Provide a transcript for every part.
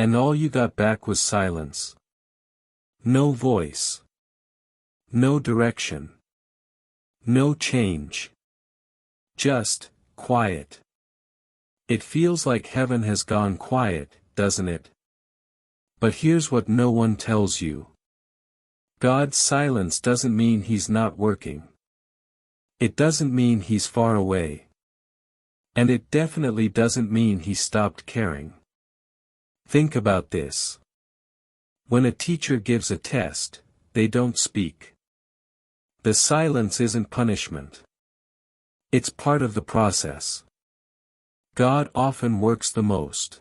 And all you got back was silence. No voice. No direction. No change. Just quiet. It feels like heaven has gone quiet, doesn't it? But here's what no one tells you. God's silence doesn't mean He's not working. It doesn't mean He's far away. And it definitely doesn't mean He stopped caring. Think about this. When a teacher gives a test, they don't speak. The silence isn't punishment. It's part of the process. God often works the most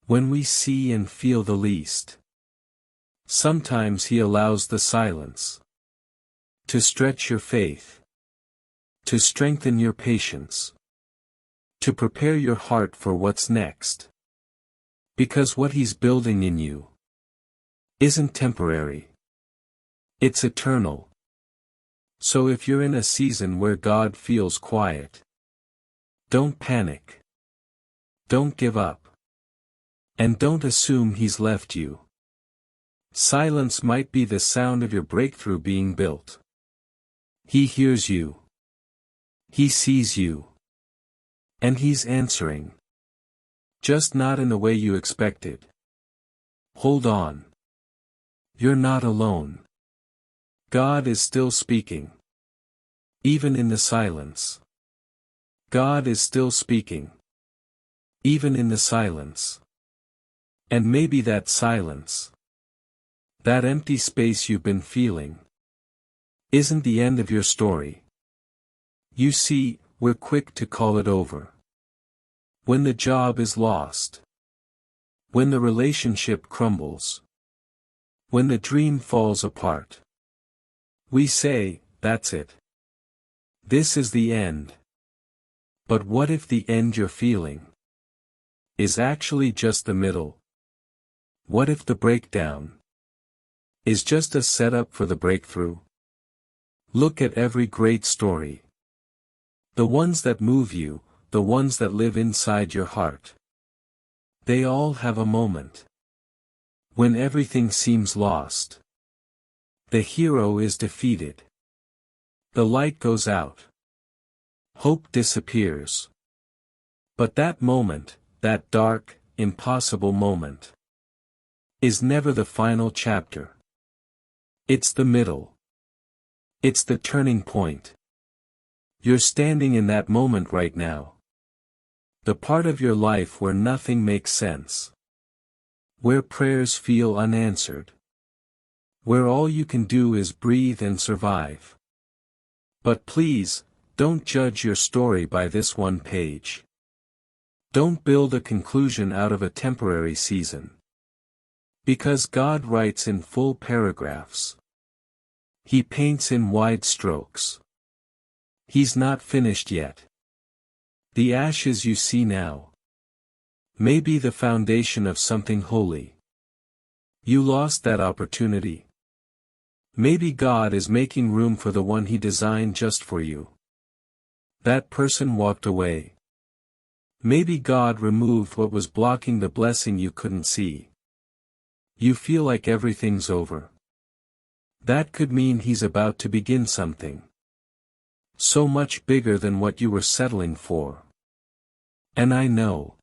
when we see and feel the least. Sometimes He allows the silence to stretch your faith, to strengthen your patience, to prepare your heart for what's next. Because what He's building in you isn't temporary. It's eternal. So if you're in a season where God feels quiet, don't panic. Don't give up. And don't assume He's left you. Silence might be the sound of your breakthrough being built. He hears you. He sees you. And He's answering. Just not in the way you expected. Hold on. You're not alone. God is still speaking. Even in the silence. God is still speaking. Even in the silence. And maybe that silence, that empty space you've been feeling, isn't the end of your story. You see, we're quick to call it over. When the job is lost. When the relationship crumbles. When the dream falls apart. We say, that's it. This is the end. But what if the end you're feeling is actually just the middle? What if the breakdown is just a setup for the breakthrough? Look at every great story. The ones that move you, the ones that live inside your heart. They all have a moment when everything seems lost. The hero is defeated. The light goes out. Hope disappears. But that moment, that dark, impossible moment, is never the final chapter. It's the middle. It's the turning point. You're standing in that moment right now. The part of your life where nothing makes sense. Where prayers feel unanswered. Where all you can do is breathe and survive. But please, don't judge your story by this one page. Don't build a conclusion out of a temporary season. Because God writes in full paragraphs. He paints in wide strokes. He's not finished yet. The ashes you see now may be the foundation of something holy. You lost that opportunity. Maybe God is making room for the one He designed just for you. That person walked away. Maybe God removed what was blocking the blessing you couldn't see. You feel like everything's over. That could mean He's about to begin something so much bigger than what you were settling for. And I know.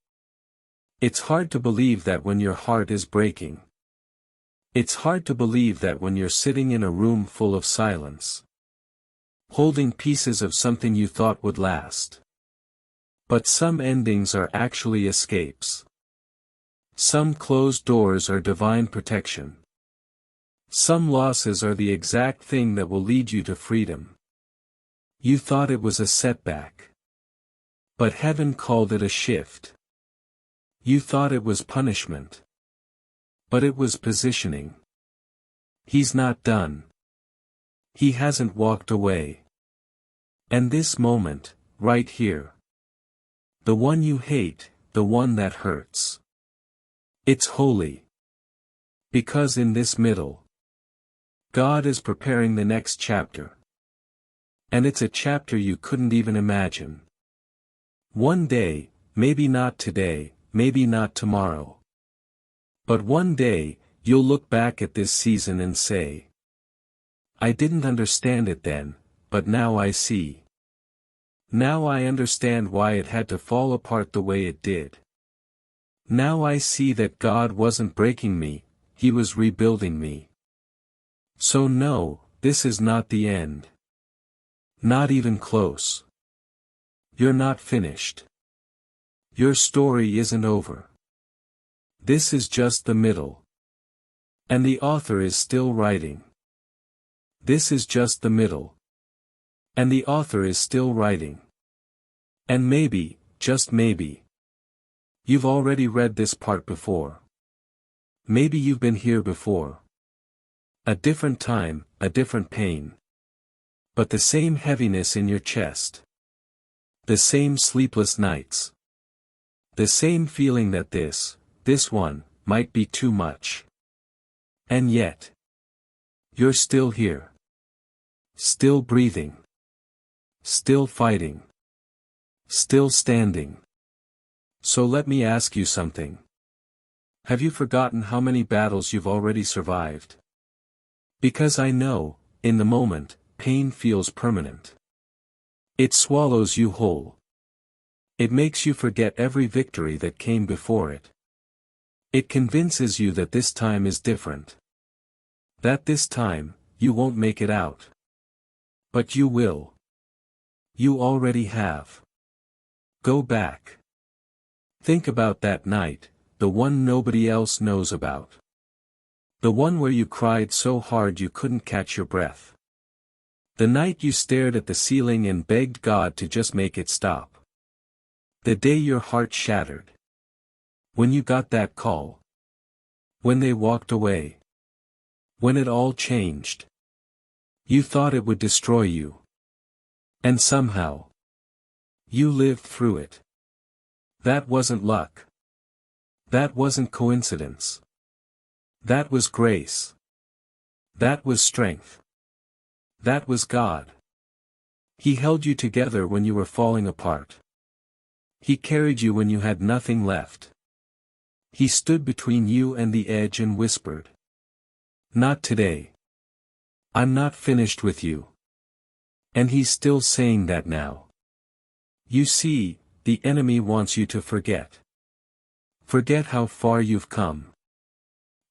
It's hard to believe that when your heart is breaking. It's hard to believe that when you're sitting in a room full of silence. Holding pieces of something you thought would last. But some endings are actually escapes. Some closed doors are divine protection. Some losses are the exact thing that will lead you to freedom. You thought it was a setback. But heaven called it a shift. You thought it was punishment. But it was positioning. He's not done. He hasn't walked away. And this moment, right here. The one you hate, the one that hurts. It's holy. Because in this middle, God is preparing the next chapter. And it's a chapter you couldn't even imagine. One day, maybe not today, maybe not tomorrow. But one day, you'll look back at this season and say, I didn't understand it then, but now I see. Now I understand why it had to fall apart the way it did. Now I see that God wasn't breaking me, He was rebuilding me. So no, this is not the end. Not even close. You're not finished. Your story isn't over. This is just the middle. And the author is still writing. This is just the middle. And the author is still writing. And maybe, just maybe, you've already read this part before. Maybe you've been here before. A different time, a different pain. But the same heaviness in your chest. The same sleepless nights. The same feeling that this one, might be too much. And yet, you're still here. Still breathing. Still fighting. Still standing. So let me ask you something. Have you forgotten how many battles you've already survived? Because I know, in the moment, pain feels permanent. It swallows you whole. It makes you forget every victory that came before it. It convinces you that this time is different. That this time, you won't make it out. But you will. You already have. Go back. Think about that night, the one nobody else knows about. The one where you cried so hard you couldn't catch your breath. The night you stared at the ceiling and begged God to just make it stop. The day your heart shattered. When you got that call. When they walked away. When it all changed. You thought it would destroy you. And somehow, you lived through it. That wasn't luck. That wasn't coincidence. That was grace. That was strength. That was God. He held you together when you were falling apart. He carried you when you had nothing left. He stood between you and the edge and whispered. Not today. I'm not finished with you. And He's still saying that now. You see, the enemy wants you to forget. Forget how far you've come.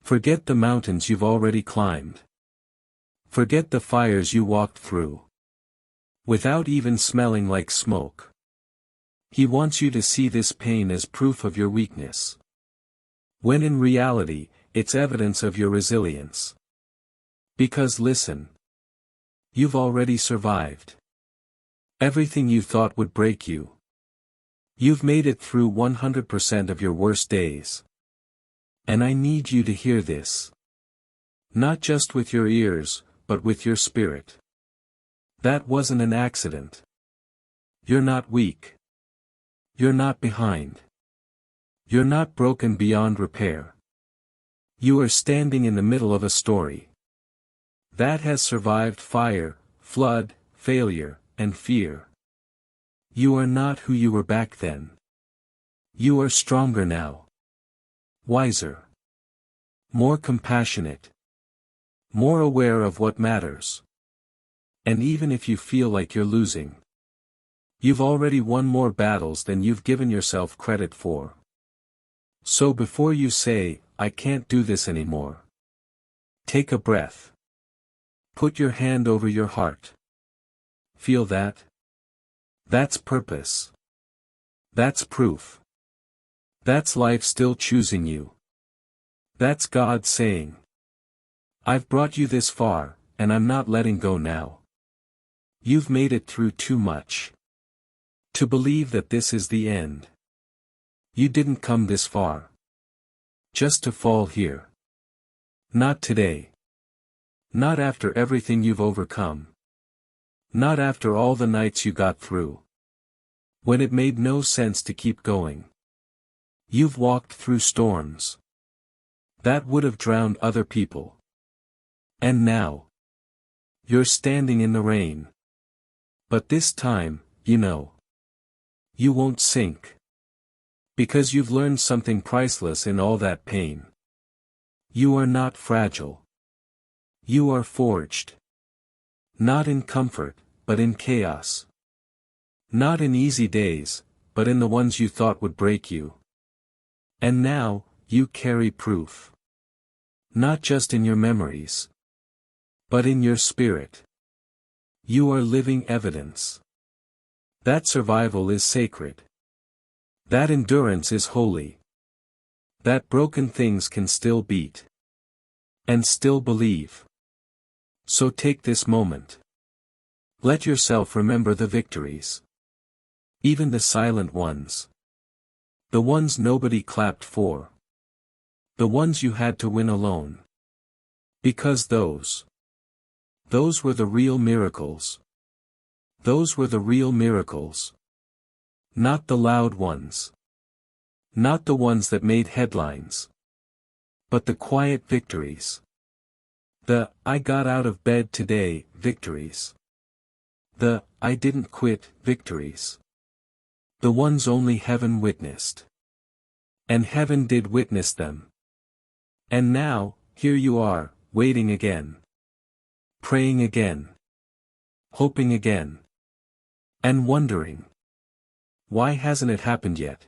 Forget the mountains you've already climbed. Forget the fires you walked through. Without even smelling like smoke. He wants you to see this pain as proof of your weakness. When in reality, it's evidence of your resilience. Because listen. You've already survived. Everything you thought would break you. You've made it through 100% of your worst days. And I need you to hear this. Not just with your ears, but with your spirit. That wasn't an accident. You're not weak. You're not behind. You're not broken beyond repair. You are standing in the middle of a story that has survived fire, flood, failure, and fear. You are not who you were back then. You are stronger now. Wiser. More compassionate. More aware of what matters. And even if you feel like you're losing, you've already won more battles than you've given yourself credit for. So before you say, I can't do this anymore, take a breath. Put your hand over your heart. Feel that? That's purpose. That's proof. That's life still choosing you. That's God saying, I've brought you this far, and I'm not letting go now. You've made it through too much to believe that this is the end. You didn't come this far just to fall here. Not today. Not after everything you've overcome. Not after all the nights you got through. When it made no sense to keep going. You've walked through storms that would have drowned other people. And now, you're standing in the rain. But this time, you know, you won't sink. Because you've learned something priceless in all that pain. You are not fragile. You are forged. Not in comfort, but in chaos. Not in easy days, but in the ones you thought would break you. And now, you carry proof. Not just in your memories, but in your spirit. You are living evidence. That survival is sacred. That endurance is holy. That broken things can still beat. And still believe. So take this moment. Let yourself remember the victories. Even the silent ones. The ones nobody clapped for. The ones you had to win alone. Because those were the real miracles. Those were the real miracles. Not the loud ones. Not the ones that made headlines. But the quiet victories. The, I got out of bed today, victories. The, I didn't quit, victories. The ones only heaven witnessed. And heaven did witness them. And now, here you are, waiting again. Praying again. Hoping again. And wondering. Why hasn't it happened yet?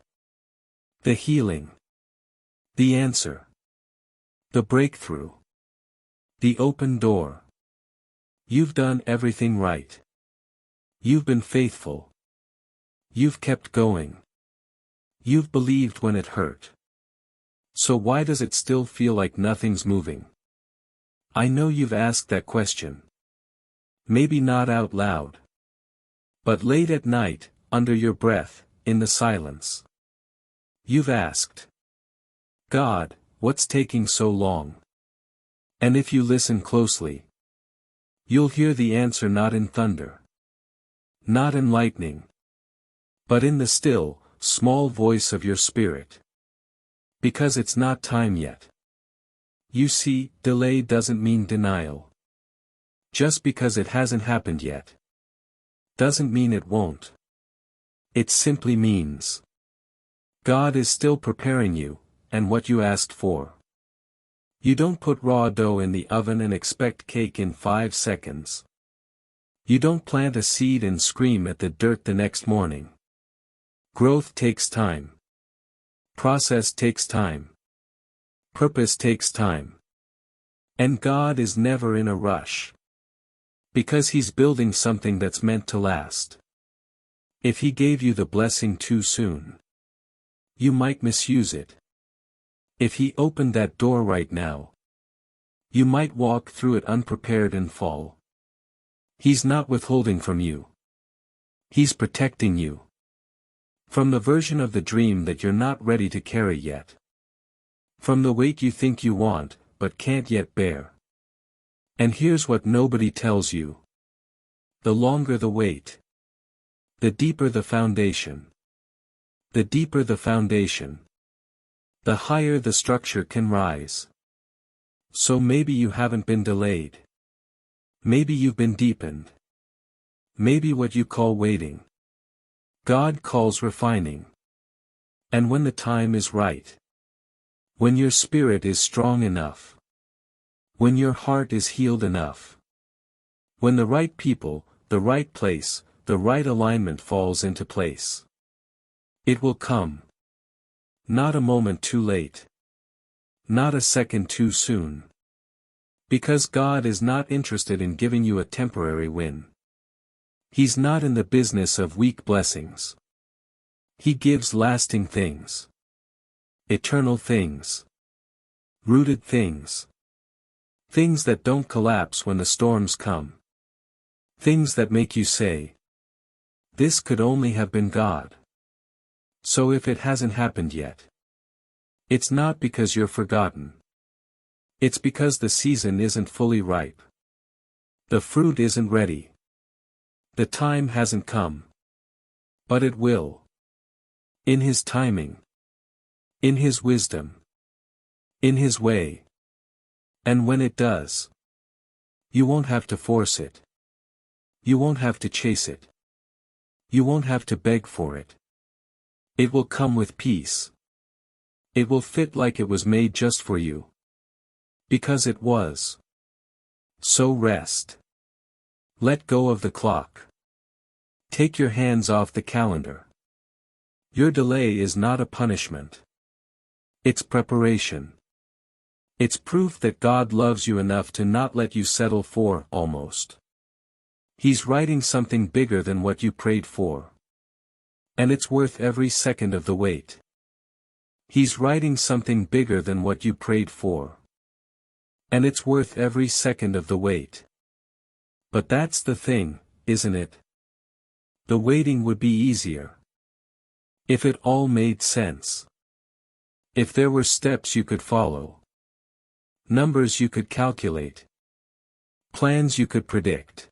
The healing. The answer. The breakthrough. The open door. You've done everything right. You've been faithful. You've kept going. You've believed when it hurt. So why does it still feel like nothing's moving? I know you've asked that question. Maybe not out loud. But late at night, under your breath, in the silence. You've asked. God, what's taking so long? And if you listen closely, you'll hear the answer not in thunder. Not in lightning. But in the still, small voice of your spirit. Because it's not time yet. You see, delay doesn't mean denial. Just because it hasn't happened yet, doesn't mean it won't. It simply means God is still preparing you, and what you asked for. You don't put raw dough in the oven and expect cake in 5 seconds. You don't plant a seed and scream at the dirt the next morning. Growth takes time. Process takes time. Purpose takes time. And God is never in a rush. Because He's building something that's meant to last. If He gave you the blessing too soon, you might misuse it. If He opened that door right now, you might walk through it unprepared and fall. He's not withholding from you. He's protecting you. From the version of the dream that you're not ready to carry yet. From the weight you think you want, but can't yet bear. And here's what nobody tells you. The longer the wait, the deeper the foundation. The deeper the foundation, the higher the structure can rise. So maybe you haven't been delayed. Maybe you've been deepened. Maybe what you call waiting, God calls refining. And when the time is right, when your spirit is strong enough, when your heart is healed enough, when the right people, the right place, the right alignment falls into place, it will come. Not a moment too late. Not a second too soon. Because God is not interested in giving you a temporary win. He's not in the business of weak blessings. He gives lasting things. Eternal things. Rooted things. Things that don't collapse when the storms come. Things that make you say, this could only have been God. So if it hasn't happened yet, it's not because you're forgotten. It's because the season isn't fully ripe. The fruit isn't ready. The time hasn't come. But it will. In His timing. In His wisdom. In His way. And when it does, you won't have to force it. You won't have to chase it. You won't have to beg for it. It will come with peace. It will fit like it was made just for you. Because it was. So rest. Let go of the clock. Take your hands off the calendar. Your delay is not a punishment. It's preparation. It's proof that God loves you enough to not let you settle for almost. He's writing something bigger than what you prayed for. And it's worth every second of the wait. He's writing something bigger than what you prayed for. And it's worth every second of the wait. But that's the thing, isn't it? The waiting would be easier. If it all made sense. If there were steps you could follow. Numbers you could calculate. Plans you could predict.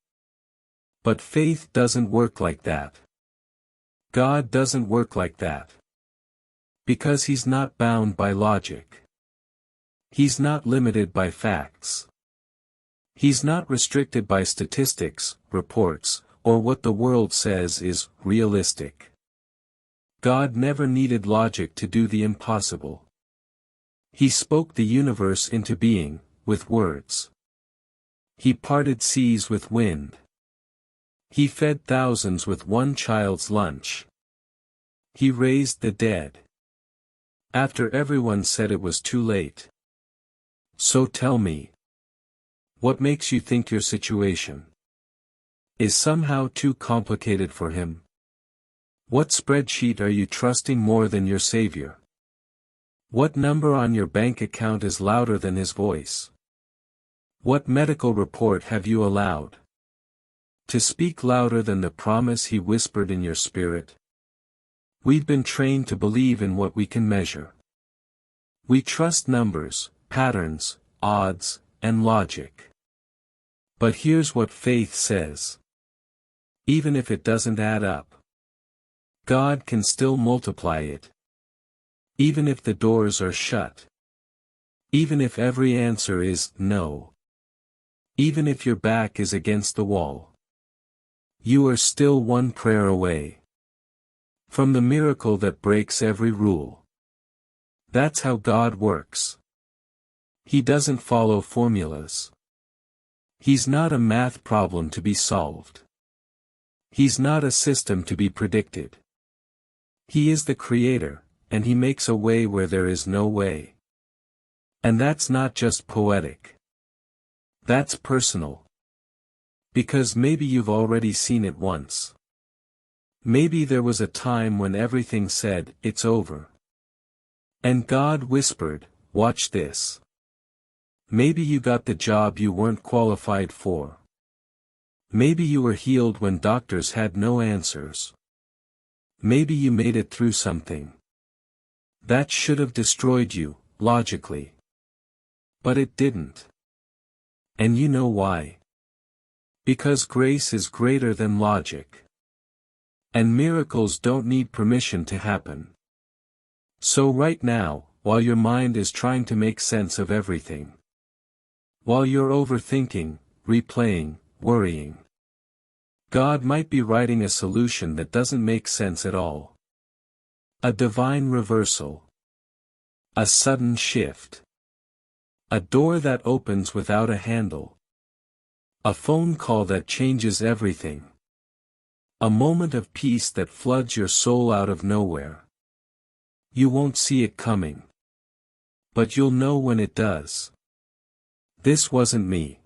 But faith doesn't work like that. God doesn't work like that. Because He's not bound by logic. He's not limited by facts. He's not restricted by statistics, reports, or what the world says is realistic. God never needed logic to do the impossible. He spoke the universe into being, with words. He parted seas with wind. He fed thousands with one child's lunch. He raised the dead. After everyone said it was too late. So tell me. What makes you think your situation is somehow too complicated for Him? What spreadsheet are you trusting more than your Savior? What number on your bank account is louder than His voice? What medical report have you allowed to speak louder than the promise He whispered in your spirit? We've been trained to believe in what we can measure. We trust numbers, patterns, odds, and logic. But here's what faith says. Even if it doesn't add up, God can still multiply it. Even if the doors are shut. Even if every answer is no. Even if your back is against the wall. You are still one prayer away from the miracle that breaks every rule. That's how God works. He doesn't follow formulas. He's not a math problem to be solved. He's not a system to be predicted. He is the Creator, and He makes a way where there is no way. And that's not just poetic. That's personal. Because maybe you've already seen it once. Maybe there was a time when everything said, "It's over." And God whispered, "Watch this." Maybe you got the job you weren't qualified for. Maybe you were healed when doctors had no answers. Maybe you made it through something that should have destroyed you, logically. But it didn't. And you know why? Because grace is greater than logic. And miracles don't need permission to happen. So right now, while your mind is trying to make sense of everything, while you're overthinking, replaying, worrying, God might be writing a solution that doesn't make sense at all. A divine reversal. A sudden shift. A door that opens without a handle. A phone call that changes everything. A moment of peace that floods your soul out of nowhere. You won't see it coming. But you'll know when it does. This wasn't me.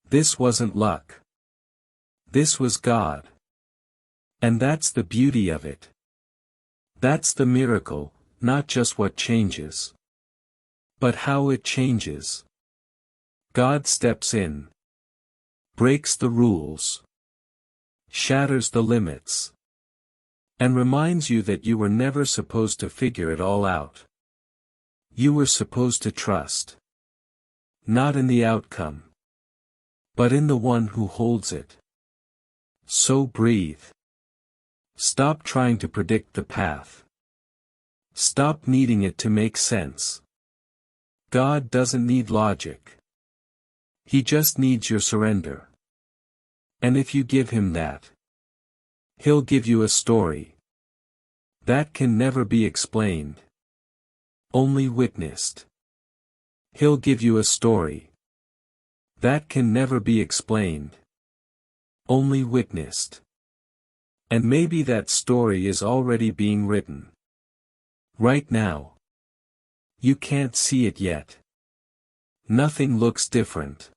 This wasn't luck. This was God. And that's the beauty of it. That's the miracle, not just what changes, but how it changes. God steps in, breaks the rules, shatters the limits, and reminds you that you were never supposed to figure it all out. You were supposed to trust. Not in the outcome, but in the one who holds it. So breathe. Stop trying to predict the path. Stop needing it to make sense. God doesn't need logic. He just needs your surrender. And if you give Him that, He'll give you a story that can never be explained, only witnessed. He'll give you a story that can never be explained, only witnessed. And maybe that story is already being written. Right now. You can't see it yet. Nothing looks different.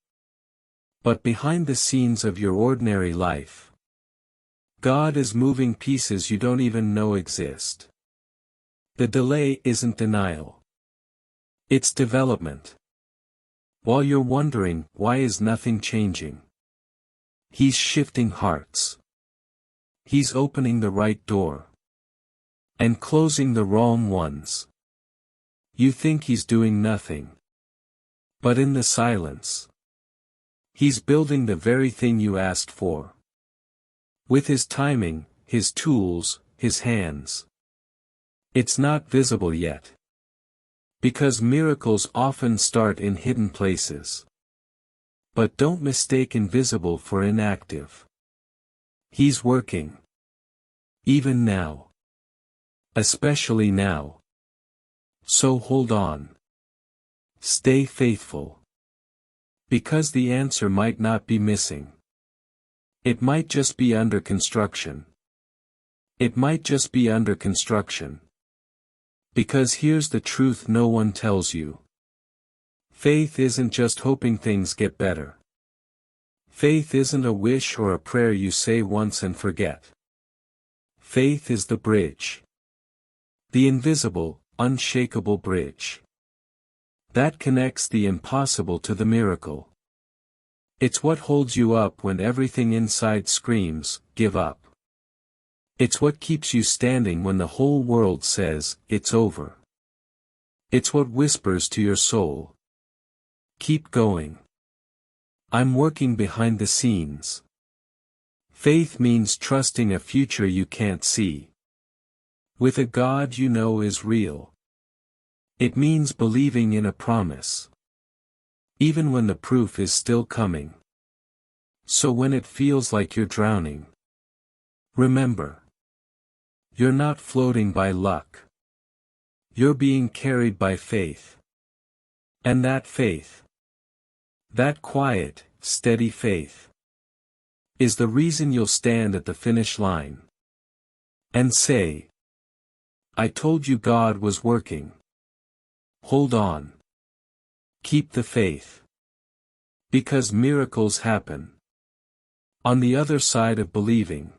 But behind the scenes of your ordinary life, God is moving pieces you don't even know exist. The delay isn't denial. It's development. While you're wondering, why is nothing changing? He's shifting hearts. He's opening the right door. And closing the wrong ones. You think he's doing nothing. But in the silence, he's building the very thing you asked for. With his timing, his tools, his hands. It's not visible yet. Because miracles often start in hidden places. But don't mistake invisible for inactive. He's working. Even now. Especially now. So hold on. Stay faithful. Because the answer might not be missing. It might just be under construction. It might just be under construction. Because here's the truth no one tells you. Faith isn't just hoping things get better. Faith isn't a wish or a prayer you say once and forget. Faith is the bridge. The invisible, unshakable bridge. That connects the impossible to the miracle. It's what holds you up when everything inside screams, give up. It's what keeps you standing when the whole world says, it's over. It's what whispers to your soul. Keep going. I'm working behind the scenes. Faith means trusting a future you can't see. With a God you know is real. It means believing in a promise. Even when the proof is still coming. So when it feels like you're drowning, remember. You're not floating by luck. You're being carried by faith. And that faith, that quiet, steady faith, is the reason you'll stand at the finish line. And say, I told you God was working. Hold on. Keep the faith. Because miracles happen. On the other side of believing.